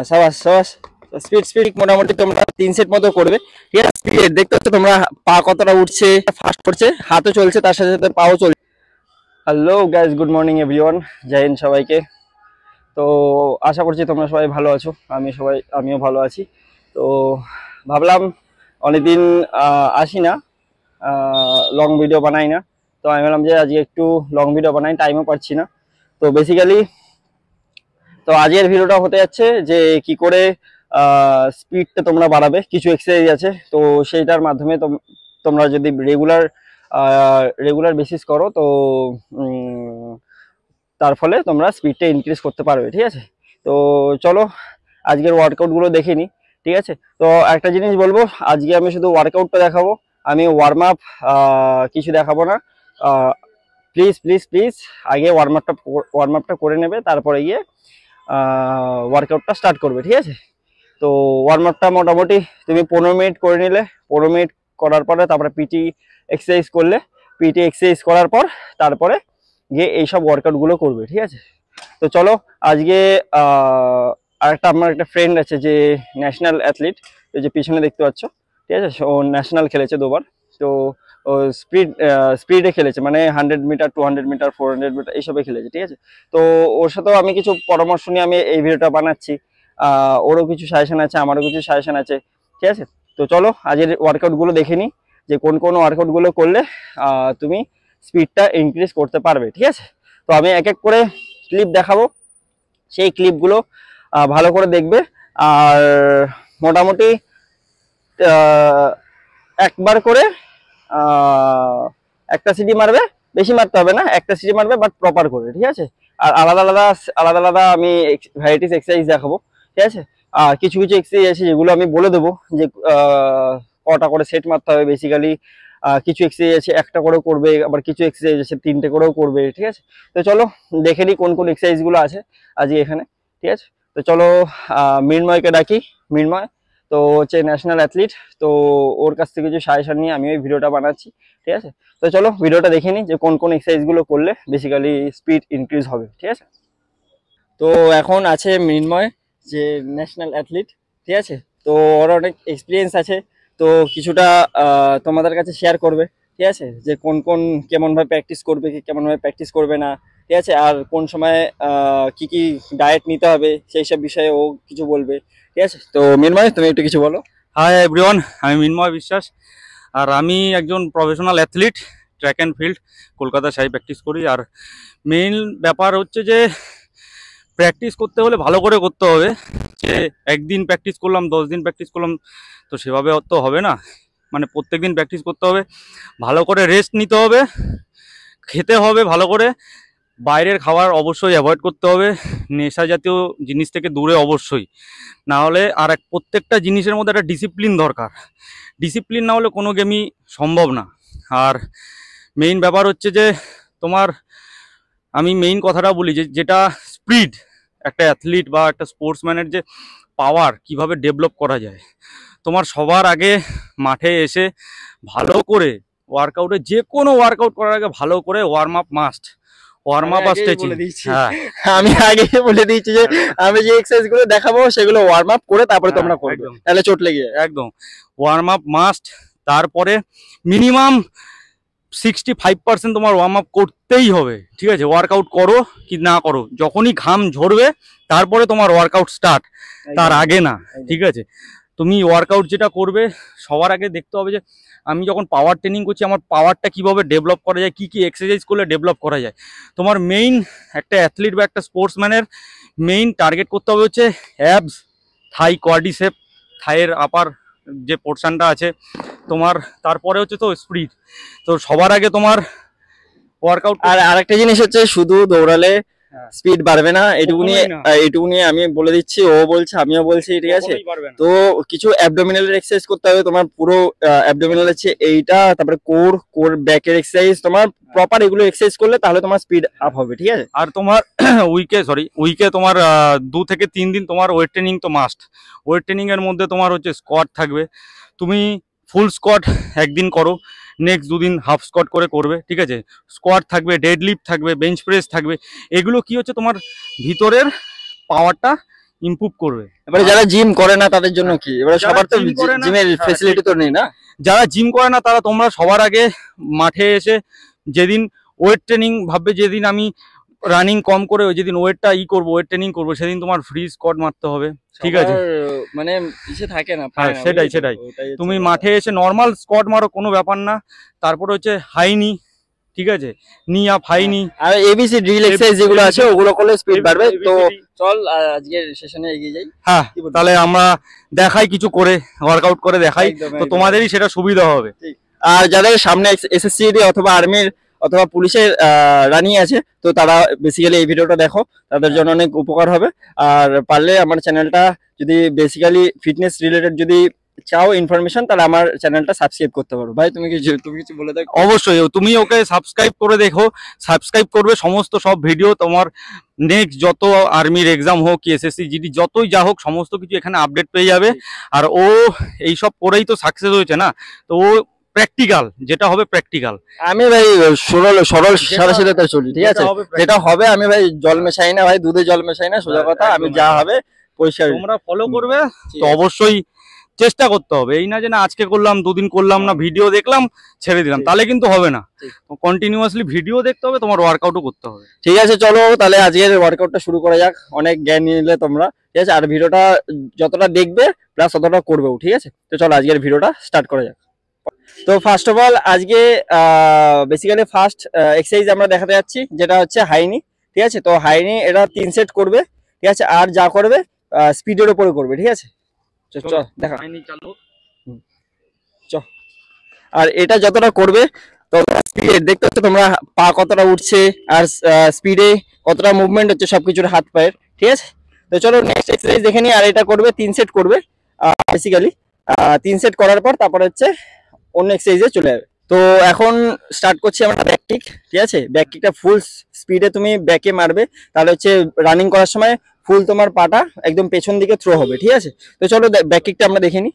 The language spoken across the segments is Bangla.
সাবাস সাবাস। স্পিড স্পিড মোটামুটি তোমরা 3 সেট মতো করবে, ঠিক আছে। স্পিড দেখতে পাচ্ছ তোমরা, পা কতটা উঠছে, ফাস্ট করছে, হাতও চলছে, তার সাথে সাথে পাও চলছে। Hello guys, good morning everyone, Jai Hind সবাইকে। তো আশা করছি তোমরা সবাই ভালো আছো, আমিও ভালো আছি। তো ভাবলাম অনেকদিন আসি না, লং ভিডিও বানাই না। তো আমি ভাবলাম যে আজকে একটু লং ভিডিও বানাই, টাইমও পাচ্ছি না। তো বেসিক্যালি তো আজকের ভিডিওটা হতে যাচ্ছে যে কি করে স্পিডটা তোমরা বাড়াবে। কিছু এক্সারসাইজ আছে, তো সেইটার মাধ্যমে তোমরা যদি রেগুলার বেসিস করো, তো তার ফলে তোমরা স্পিডটা ইনক্রিজ করতে পারবে, ঠিক আছে। তো চলো আজকের ওয়ার্কআউটগুলো দেখে নিই, ঠিক আছে। তো একটা জিনিস বলবো, আজকে আমি শুধু ওয়ার্কআউটটা দেখাবো, আমি ওয়ার্ম আপ কিছু দেখাবো না। প্লিজ প্লিজ প্লিজ আগে ওয়ার্ম আপটা করে নেবে, তারপরে গিয়ে ওয়ার্কআউটটা স্টার্ট করবে, ঠিক আছে। তো ওয়ার্ম আপটা মোটামুটি তুমি 15 মিনিট করে নিলে, 15 মিনিট করার পরে তারপরে পিটি এক্সারসাইজ করলে, পিটি এক্সারসাইজ করার পর তারপরে গিয়ে এইসব ওয়ার্কআউটগুলো করবে, ঠিক আছে। তো চলো আজকে আমার একটা ফ্রেন্ড আছে যে ন্যাশনাল অ্যাথলিট, এই যে পিছনে দেখতে পাচ্ছ, ঠিক আছে। ও ন্যাশনাল খেলেছে 2বার। তো ও স্পিডে খেলেছে, মানে 100 মিটার, 200 মিটার, 400 মিটার এইসবে খেলেছে, ঠিক আছে। তো ওর সাথেও আমি কিছু পরামর্শ নিয়ে আমি এই ভিডিওটা বানাচ্ছি। ওরও কিছু সাজেশন আছে, আমারও কিছু সাজেশন আছে, ঠিক আছে। তো চলো আজকের ওয়ার্কআউটগুলো দেখে নিই, যে কোন কোন ওয়ার্কআউটগুলো করলে তুমি স্পিডটা ইনক্রিজ করতে পারবে, ঠিক আছে। তো আমি এক এক করে ক্লিপ দেখাবো, সেই ক্লিপগুলো ভালো করে দেখবে। আর মোটামুটি একবার করে একটা সিটি মারবে, বেশি মারতে হবে না, একটা সিটি মারবে, বাট প্রপার করে, ঠিক আছে। আর আলাদা আলাদা আলাদা আলাদা আমি ভ্যারাইটিস এক্সারসাইজ দেখাবো, ঠিক আছে। আর কিছু কিছু এক্সারসাইজ আছে যেগুলো আমি বলে দেবো যে কটা করে সেট মারতে হবে। বেসিক্যালি কিছু এক্সারসাইজ আছে একটা করেও করবে, আবার কিছু এক্সারসাইজ আছে 3টে করেও করবে, ঠিক আছে। তো চলো দেখে নিই কোন কোন এক্সারসাইজগুলো আছে আজকে এখানে, ঠিক আছে। তো চলো মৃন্ময়কে ডাকি। মৃন্ময় তো হচ্ছে ন্যাশনাল অ্যাথলিট, তো ওর কাছ থেকে কিছু সাজেশন নিয়ে আমি ওই ভিডিওটা বানাচ্ছি, ঠিক আছে। তো চলো ভিডিওটা দেখে নিই যে কোন কোন এক্সারসাইজগুলো করলে বেসিক্যালি স্পিড ইনক্রিজ হবে, ঠিক আছে। তো এখন আছে মৃন্ময়, যে ন্যাশনাল অ্যাথলিট, ঠিক আছে। তো ওর অনেক এক্সপিরিয়েন্স আছে, তো কিছুটা তোমাদের কাছে শেয়ার করবে, ঠিক আছে, যে কোন কোন কেমনভাবে প্র্যাকটিস করবে, কি কেমনভাবে প্র্যাকটিস করবে না, ঠিক আছে। আর কোন সময় কি কি ডায়েট নিতে হবে সেই সব বিষয়ে ও কিছু বলবে, ঠিক আছে। তো মৃন্ময় তুমি একটু কিছু বলো। হাই এভরিওয়ান, আমি মিন্ময় বিশ্বাস। আর আমি একজন professional athlete, track and field, Kolkata Sai practice করি। আর মেইন ব্যাপার হচ্ছে যে প্র্যাকটিস করতে হলে ভালো করে করতে হবে। যে একদিন প্র্যাকটিস করলাম, 10 দিন প্র্যাকটিস করলাম, তো সেভাবে তো হবে না। মানে প্রত্যেক দিন প্র্যাকটিস করতে হবে, ভালো করে রেস্ট নিতে হবে, খেতে হবে ভালো করে, বাইরের খাবার অবশ্যই অ্যাভয়েড করতে হবে, নেশা জাতীয় জিনিস থেকে দূরে অবশ্যই। না হলে আর প্রত্যেকটা জিনিসের মধ্যে একটা ডিসিপ্লিন দরকার। ডিসিপ্লিন না হলে কোনো গেমই সম্ভব না। আর মেইন ব্যাপার হচ্ছে যে তোমার, আমি মেইন কথাটা বলি যে যেটা স্পিড, একটা অ্যাথলিট বা একটা স্পোর্টসম্যানের যে পাওয়ার কিভাবে ডেভেলপ করা যায়, তোমার সবার আগে মাঠে এসে ভালো করে ওয়ার্কআউটে, যে কোনো ওয়ার্কআউট করার আগে ভালো করে warm up must. Warm up আর স্ট্রেচিং। হ্যাঁ, আমি আগে বলে দিচ্ছি যে আমি যে এক্সারসাইজ গুলো দেখাবো সেগুলো ওয়ার্ম আপ করে তারপরে তোমরা করবে, একদম তাহলে চোট লেগে যায়। একদম ওয়ার্ম আপ মাস্ট। তারপরে মিনিমাম 65% তোমার ওয়ার্ম আপ করতেই হবে, ঠিক আছে। ওয়ার্কআউট করো কি না করো, যখনই ঘাম ঝরবে তারপরে তোমার ওয়ার্কআউট স্টার্ট, তার আগে না, ঠিক আছে। তুমি ওয়ার্কআউট যেটা করবে সবার আগে দেখতে হবে যে আমি যখন পাওয়ার ট্রেনিং করছি আমার পাওয়ারটা কিভাবে ডেভেলপ করা যায়, কি কি এক্সারসাইজ করলে ডেভেলপ করা যায়। তোমার মেইন একটা অ্যাথলিট বা একটা স্পোর্টসম্যানের মেইন টার্গেট করতে হবে হচ্ছে অ্যাবস, থাই কোয়াড্রিসেপ, থাইয়ের আপার যে পোর্শনটা আছে তোমার, তারপরে হচ্ছে তো স্পিড। তো সবার আগে তোমার ওয়ার্কআউট। আর আরেকটা জিনিস হচ্ছে, শুধু দৌড়ালে স্পিড বাড়বে না, এটুকুনি আমি বলে দিচ্ছি, ও বলছে আমিও বলছি, ঠিক আছে। তো কিছু অ্যাবডোমিনাল এক্সারসাইজ করতে হবে তোমার, পুরো অ্যাবডোমিনাল আছে এইটা, তারপরে কোর ব্যাকের এক্সারসাইজ, তোমার প্রপার এগুলো এক্সারসাইজ করলে তাহলে তোমার স্পিড আপ হবে, ঠিক আছে। আর তোমার উইকে তোমার 2 থেকে 3 দিন তোমার ওয়েট ট্রেনিং তো মাস্ট। ওয়েট ট্রেনিং এর মধ্যে তোমার হচ্ছে স্কোয়াট থাকবে, তুমি ফুল স্কোয়াট একদিন করো, নেক্সট 2 দিন হাফ স্কোয়াট করে করবে, ঠিক আছে। স্কোয়াট থাকবে, ডেড লিফট থাকবে, বেঞ্চ প্রেস থাকবে। এগুলো কি হচ্ছে তোমার ভিতরের পাওয়ারটা ইমপ্রুভ করবে। এবারে যারা জিম করে না তাদের জন্য কি, এবারে যারা সবার তো gym করে না, জিমের হ্যাঁ, ফেসিলিটি তো নেই না। যারা জিম করে না তারা তোমরা সবার আগে মাঠে এসে যেদিন ওয়েট ট্রেনিং ভাববে, যেদিন আমি রানিং কম করে যেদিন ওয়েটটা করবো, ওয়েট ট্রেনিং করবো, সেদিন তোমার ফ্রি স্কোয়াট মারতে হবে, ঠিক আছে? সবার মানে ইসে থাকে না, হ্যাঁ, পায় না, সেটাই বুঝেছো? সেটাই। ওটাই হচ্ছে তুমি ব্যাপার। মাঠে এসে নর্মাল স্কোয়াট মারো, কোনো ব্যাপার না। তারপর হচ্ছে হাই নি, ঠিক আছে, নি আপ হাই নি, আর এবিসি ড্রিল এক্সারসাইজ যেগুলো আছে ওগুলো করলে স্পিড বাড়বে। তো ABCD চল আজকের সেশনে এগিয়ে যাই। হ্যাঁ, কি বলছিস? তাহলে আমরা দেখাই কিছু করে, ওয়ার্কআউট করে দেখাই, একদম, তো একদম। তোমাদেরই সেটা সুবিধা হবে। আর যাদের সামনে এসএসসি অথবা আর্মির অথবা পুলিশের রানিং আছে, তো তারা বেসিক্যালি এই ভিডিওটা দেখো, তাদের জন্য অনেক উপকার হবে। আর পারলে আমার চ্যানেলটা যদি বেসিক্যালি ফিটনেস রিলেটেড যদি চাও ইনফরমেশন, তাহলে আমার চ্যানেলটা সাবস্ক্রাইব করতে পারো। ভাই তুমি কিছু বলে দাও। অবশ্যই তুমি ওকে সাবস্ক্রাইব করে দেখো, সাবস্ক্রাইব করবে, সমস্ত সব ভিডিও তোমার নেক্সট যত আর্মির এক্সাম হোক কি এসএসসি জিডি যতই যা হোক সমস্ত কিছু এখানে আপডেট পেয়ে যাবে। আর ও এইসব করেই তো সাকসেস হয়েছে না, তো ও প্র্যাকটিক্যাল যেটা হবে প্র্যাকটিক্যাল। আমি ভাই সরল সরল সাদা সিধা চলি, ঠিক আছে? যেটা হবে যেটা হবে, আমি ভাই জল মেশাই না ভাই, দুধে জল মেশাই না, সোজা কথা। আমি যা হবে পরিষ্কার। তোমরা ফলো করবে, ঠিক তো আছে। অবশ্যই চেষ্টা করতে হবে। এই না যে না আজকে করলাম, দুদিন করলাম না, ভিডিও দেখলাম ছেড়ে দিলাম, ঠিক। তাহলে কিন্তু হবে না। ঠিক। কন্টিনিউয়াসলি ভিডিও দেখতে হবে, তোমার ওয়ার্কআউটও করতে হবে। ঠিক আছে, চলো তাহলে আজকের ওয়ার্কআউটটা শুরু করা যাক। অনেক জ্ঞান নিলে তোমরা, ঠিক আছে? আর ভিডিওটা যতটা দেখবে প্লাস ততটা করবেও, ঠিক আছে? তো চলো আজকের ভিডিওটা স্টার্ট করা যাক। তো ফার্স্ট অফ অল আজকে বেসিক্যালি ফার্স্ট এক্সারসাইজ আমরা দেখাতে যাচ্ছি, যেটা হচ্ছে হাইনি, ঠিক আছে? তো হাইনি এটা 3 সেট করবে, ঠিক আছে? আর যা করবে স্পিডের উপরে করবে, ঠিক আছে? চল দেখা। আর এটা যতটা করবে তো স্পিড দেখতে হচ্ছে তোমরা, পা কতটা উঠছে আর স্পিডে কতটা মুভমেন্ট হচ্ছে সবকিছুর হাত পায়ের, ঠিক আছে? তো চলো নেক্সট এক্সারসাইজ দেখে নিই। আর এটা করবে 3 সেট করবে বেসিক্যালি। 3 সেট করার পর তারপর হচ্ছে অন্য এক্সারসাইজে চলে যাবে। তো এখন স্টার্ট করছি আমরা ব্যাক কিক, ঠিক আছে? ব্যাক কিকটা ফুল স্পিডে তুমি ব্যাকে মারবে, তাহলে হচ্ছে রানিং করার সময় ফুল তোমার পাটা একদম পেছন দিকে থ্রো হবে, ঠিক আছে? তো চলো ব্যাক কিকটা আমরা দেখে নিই।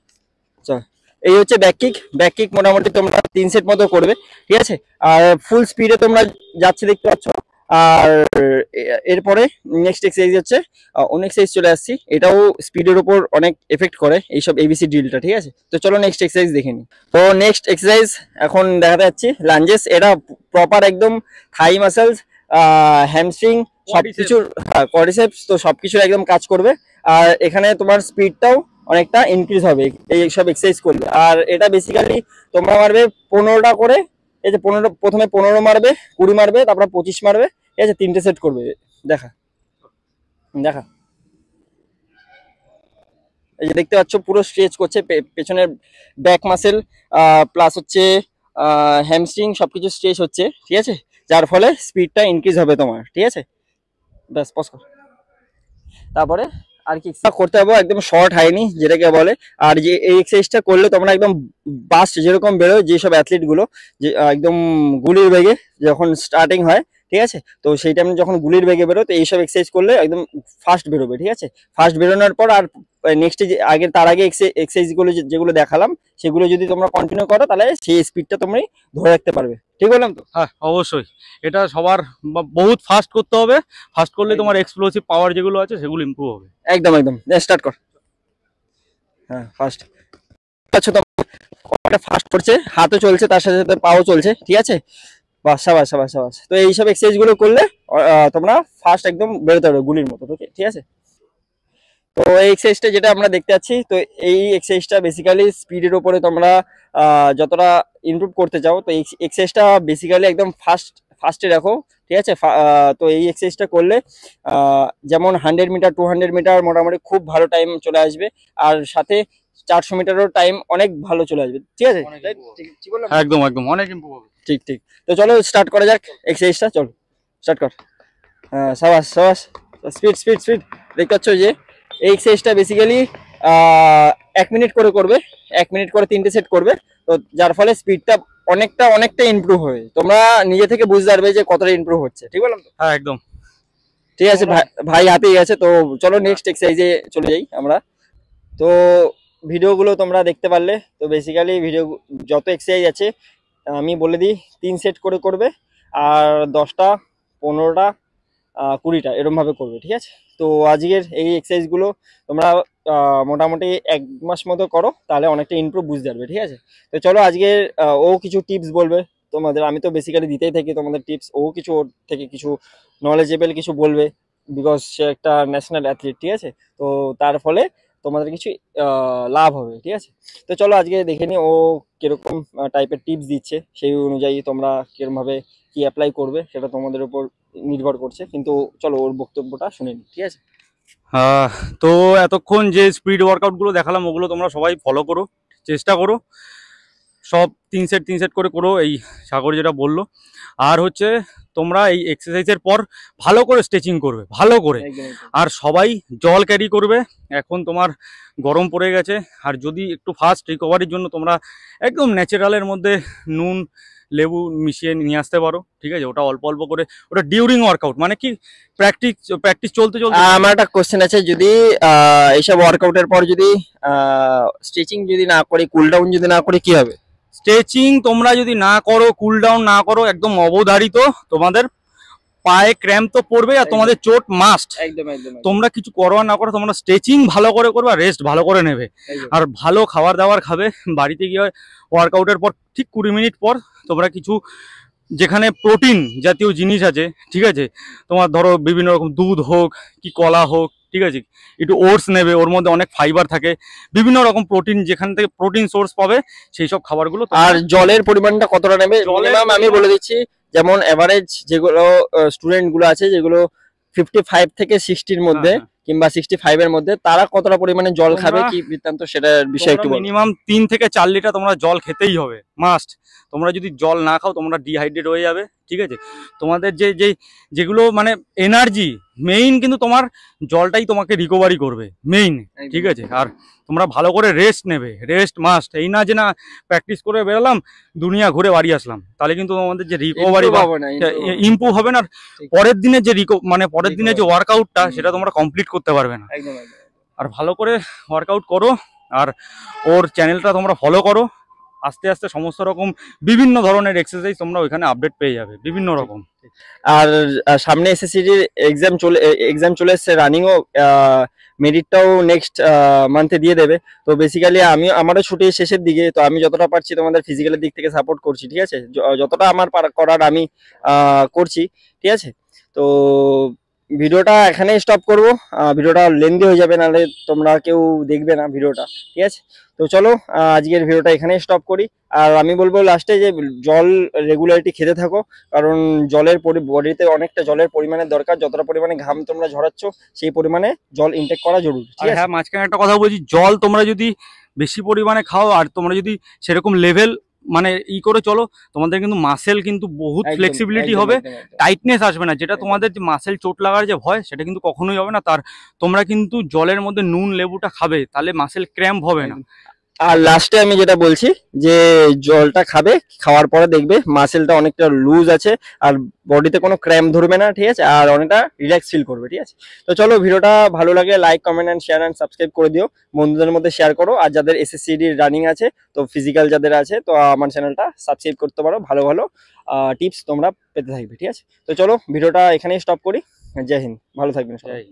চল, এই হচ্ছে ব্যাক কিক। ব্যাক কিক মোটামুটি তোমরা 3 সেট মতো করবে, ঠিক আছে? আর ফুল স্পিডে তোমরা যাচ্ছে দেখতে পাচ্ছ। আর এরপরে নেক্সট এক্সারসাইজ হচ্ছে অনেক এক্সারসাইজ চলে আসছি, এটাও স্পিডের উপর অনেক এফেক্ট করে এইসব এবিসি ড্রিলটা, ঠিক আছে? তো চলো নেক্সট এক্সারসাইজ দেখে নিই। তো নেক্সট এক্সারসাইজ এখন দেখাতে যাচ্ছি লাঞ্জেস। এটা প্রপার একদম থাই মাসেলস, হ্যামস্ট্রিং সবকিছুর, কোয়াড্রিসেপস, তো সবকিছুর একদম কাজ করবে। আর এখানে তোমার স্পিডটাও অনেকটা ইনক্রিজ হবে এই সব এক্সারসাইজ করলে। আর এটা বেসিক্যালি তোমরা মারবে 15টা করে, এই যে 15, প্রথমে 15 মারবে, 20 মারবে, তারপরে 25 মারবে, ঠিক আছে? 3টে সেট করবে। দেখা দেখা এই যে দেখতে পাচ্ছ পুরো স্ট্রেচ করছে পেছনের ব্যাক মাসেল প্লাস হচ্ছে হ্যামস্ট্রিং সবকিছু স্ট্রেচ হচ্ছে, ঠিক আছে? যার ফলে স্পিডটা ইনক্রিজ হবে তোমার, ঠিক আছে? ব্যাস পজ কর। তারপরে আর কি করতে হবে, একদম শর্ট হাইনি যেটাকে বলে। আর যে এই এক্সারসাইজটা করলে তোমরা একদম বাস্ট যেরকম বেরোয়, যেসব অ্যাথলিট গুলো যে একদম গুলির বেগে যখন স্টার্টিং হয়, ঠিক আছে? তো সেই টাইমে যখন গুলির বেগে বেরো, তো এইসব এক্সারসাইজ করলে একদম ফাস্ট বেরোবে, ঠিক আছে? ফাস্ট বেরোনোর পর আর নেক্সট আগে তার আগে এক্সারসাইজ গুলো যেগুলো দেখালাম সেগুলো যদি তোমরা কন্টিনিউ করো, তাহলে সেই স্পিডটা তোমরা ধরে রাখতে পারবে। ঠিক বললাম তো? হ্যাঁ, অবশ্যই এটা সবার বহুত ফাস্ট করতে হবে। ফাস্ট করলে তোমার এক্সপ্লোসিভ পাওয়ার যেগুলো আছে সেগুলো ইমপ্রুভ হবে। একদম একদম, স্টার্ট কর। হ্যাঁ ফাস্ট। আচ্ছা, তো ফাস্ট করছে, হাতও চলছে, তার সাথে সাথে পাও চলছে, ঠিক আছে? বাসা বাসা বাসা বাসা। তো এইসব এক্সারসাইজ গুলো করলে তোমরা ফাস্ট একদম বেরোতে পারবে গুলির মতো, ঠিক আছে? তো এই এক্সারসাইজটা যেটা আমরা দেখতে পাচ্ছি, তো এই এক্সারসাইজটা বেসিক্যালি স্পিডের উপরে তোমরা যতটা ইমপ্রুভ করতে চাও, তো এই এক্সারসাইজটা বেসিক্যালি একদম ফাস্টে রাখো, ঠিক আছে? তো এই এক্সারসাইজটা করলে যেমন 100 মিটার 200 মিটার মোটামুটি খুব ভালো টাইম চলে আসবে। আর সাথে 400 মিটারও টাইম অনেক ভালো চলে আসবে, ঠিক আছে? ঠিক বললাম? একদম একদম, অনেক ইমপ্রুভ হবে। ঠিক ঠিক। তো চলো স্টার্ট করা যাক এক্সারসাইজটা, চলো স্টার্ট কর। হ্যাঁ সাবাস সাবাস, স্পিড স্পিড স্পিড। দেখতে পাচ্ছ যে এই এক্সারসাইজটা বেসিক্যালি 1 মিনিট করে করবে, 1 মিনিট করে 3টে সেট করবে। তো যার ফলে স্পিডটা অনেকটা ইমপ্রুভ হবে, তোমরা নিজে থেকে বুঝতে পারবে যে কতটা ইমপ্রুভ হচ্ছে। ঠিক বললাম তো? হ্যাঁ একদম। ঠিক আছে, ভাই হাতেই আছে। তো চলো নেক্সট এক্সারসাইজে চলে যাই আমরা। তো ভিডিওগুলো তোমরা দেখতে পারলে, তো বেসিক্যালি ভিডিও যত এক্সারসাইজ আছে আমি বলে দিই 3 সেট করে করবে, আর 10টা 15টা 20টা এরকম ভাবে করবে, ঠিক আছে? তো আজকের এই এক্সারসাইজগুলো তোমরা মোটামুটি 1 মাস মতো করো, তাহলে অনেকটা ইমপ্রুভ বুঝতে পারবে, ঠিক আছে। তো চলো আজকের ও কিছু টিপস বলবে তোমাদের, আমি তো বেসিক্যালি দিতেই থাকি তোমাদের টিপস, ও কিছু ওর থেকে কিছু নলেজেবল কিছু বলবে, বিকজ সে একটা ন্যাশনাল অ্যাথলিট, ঠিক আছে। তো তার ফলে তোমাদের কিছু লাভ হবে, ঠিক আছে। তো চলো আজকে দেখে নিই ও কিরকম টাইপের টিপস দিচ্ছে, সেই অনুযায়ী তোমরা কিরকম ভাবে কি অ্যাপ্লাই করবে সেটা তোমাদের উপর নির্ভর করছে, কিন্তু চলো ওর বক্তব্যটা শুনে নিই, ঠিক আছে। আহ, তো এতক্ষণ যে স্পিড ওয়ার্কআউটগুলো দেখালাম ওগুলো তোমরা সবাই ফলো করো, চেষ্টা করো, সব 3 সেট করে করো, এই সাগর যেটা বললো। আর হচ্ছে তোমরা এই এক্সারসাইজের পর ভালো করে স্ট্রেচিং করবে, ভালো করে। আর সবাই জল ক্যারি করবে, এখন তোমার গরম পড়ে গেছে। আর যদি একটু ফাস্ট রিকভারির জন্য তোমরা একদম ন্যাচারালের মধ্যে নুন লেবু মিশিয়ে নিয়ে আসতে পারো, ঠিক আছে। ওটা অল্প অল্প করে, ওটা ডিউরিং ওয়ার্কআউট, মানে কি প্র্যাকটিস চলতে চলতে। আমার একটা কোশ্চেন আছে, যদি এইসব ওয়ার্কআউটের পর যদি স্ট্রেচিং যদি না করি, কুল ডাউন যদি না করি, কি হবে? স্ট্রেচিং তোমরা যদি না করো, কুল ডাউন না করো, একদম অবধারিত তোমাদের পায়ে ক্র্যাম্প তো পড়বে আর তোমাদের চোট মাস্ট। একদম একদম। তোমরা কিছু করো আর না করো, তোমরা স্ট্রেচিং ভালো করে করবে, রেস্ট ভালো করে নেবে, আর ভালো খাবার দাবার খাবে। বাড়িতে গিয়ে ওয়ার্কআউটের পর ঠিক 20 মিনিট পর তোমরা কিছু যেখানে প্রোটিন জাতীয় জিনিস আছে, ঠিক আছে, তোমার ধরো বিভিন্ন রকম দুধ হোক কি কলা হোক, ঠিক আছে, একটু ওটস নেবে, ওর মধ্যে অনেক ফাইবার থাকে, বিভিন্ন রকম প্রোটিন, যেখান থেকে প্রোটিন সোর্স পাবে সেই সব খাবারগুলো। আর জলের পরিমাণটা কতটা নেবে? মিনিমাম আমি বলে দিচ্ছি, যেমন এভারেজ যেগুলো স্টুডেন্ট গুলো আছে, যেগুলো 55 থেকে 60-র মধ্যে কিংবা 65-এর মধ্যে, তারা কতটা পরিমাণে জল খাবে, কি বৃত্তান্ত, সেটার বিষয়ে একটু বলো। মিনিমাম 3 থেকে 4 লিটার তোমরা জল খেতেই হবে, মাস্ট। তোমরা যদি জল না খাও তোমরা ডিহাইড্রেট হয়ে যাবে, ঠিক আছে। তোমাদের যেগুলো মানে এনার্জি মেইন, কিন্তু তোমার জলটাই তোমাকে রিকভারি করবে মেইন, ঠিক আছে। আর তোমরা ভালো করে রেস্ট নেবে, রেস্ট মাস্ট। এই না যে না প্র্যাকটিস করে বেরোলাম, দুনিয়া ঘুরে বাড়ি আসলাম, তাহলে কিন্তু তোমাদের যে রিকভারি ইমপ্রুভ হবে না, পরের দিনে যে পরের দিনে যে ওয়ার্কআউটটা সেটা তোমরা কমপ্লিট করতে পারবে না। আর ভালো করে ওয়ার্কআউট করো, আর ওর চ্যানেলটা তোমরা ফলো করো। আস্তে আস্তে সমস্ত রকম বিভিন্ন ধরনের এক্সারসাইজ তোমরা ওইখানে আপডেট পেয়ে যাবে, বিভিন্ন রকম। আর সামনে এসএসসির এক্সাম চলে এসছে, রানিংও মেরিটটাও নেক্সট মান্থে দিয়ে দেবে। তো বেসিক্যালি আমারও ছুটির শেষের দিকে, তো আমি যতটা পারছি তোমাদের ফিজিক্যালের দিক থেকে সাপোর্ট করছি, ঠিক আছে। যতটা আমার করার আমি করছি, ঠিক আছে। তো ভিডিওটা এখানেই স্টপ করবো, ভিডিওটা লেন্দি হয়ে যাবে, নাহলে তোমরা কেউ দেখবে না ভিডিওটা, ঠিক আছে। তো চলো আজকের ভিডিওটা এখানেই স্টপ করি। আর আমি বলবো লাস্টে যে জল রেগুলারিটি খেতে থাকো, কারণ জলের বডিতে অনেকটা জলের পরিমাণের দরকার। যতটা পরিমাণে ঘাম তোমরা ঝরাচ্ছ, সেই পরিমাণে জল ইনটেক করা জরুরি, ঠিক আছে। হ্যাঁ, মাঝখানে একটা কথা বলছি, জল তোমরা যদি বেশি পরিমাণে খাও আর তোমরা যদি সেরকম লেভেল মানে করে চলো, তোমাদের কিন্তু মাসেল কিন্তু বহুত ফ্লেক্সিবিলিটি হবে, টাইটনেস আসবে না। যেটা তোমাদের যে মাসেল চোট লাগার যে ভয়, সেটা কিন্তু কখনোই হবে না। তার তোমরা কিন্তু জলের মধ্যে নুন লেবুটা খাবে, তাহলে মাসেল ক্র্যাম্প হবে না। আর লাস্টে আমি যেটা বলছি, যে জলটা খাবে, খাওয়ার পরে দেখবে মাসেলটা অনেকটা লুজ আছে, আর বডিতে কোনো ক্র্যাম্প ধরবে না, ঠিক আছে, আর অনেকটা রিল্যাক্স ফিল করবে, ঠিক আছে। তো চলো, ভিডিওটা ভালো লাগে like comment and share and subscribe করে দিও, বন্ধুদের মধ্যে শেয়ার করো। আর যাদের এসএসসি রানিং আছে, তো ফিজিক্যাল যাদের আছে, তো আমার চ্যানেলটা সাবস্ক্রাইব করতে পারো, ভালো ভালো টিপস তোমরা পেতে থাকবে, ঠিক আছে। তো চলো ভিডিওটা এখানেই স্টপ করি। জয় হিন্দ, ভালো থাকবেন সবাই।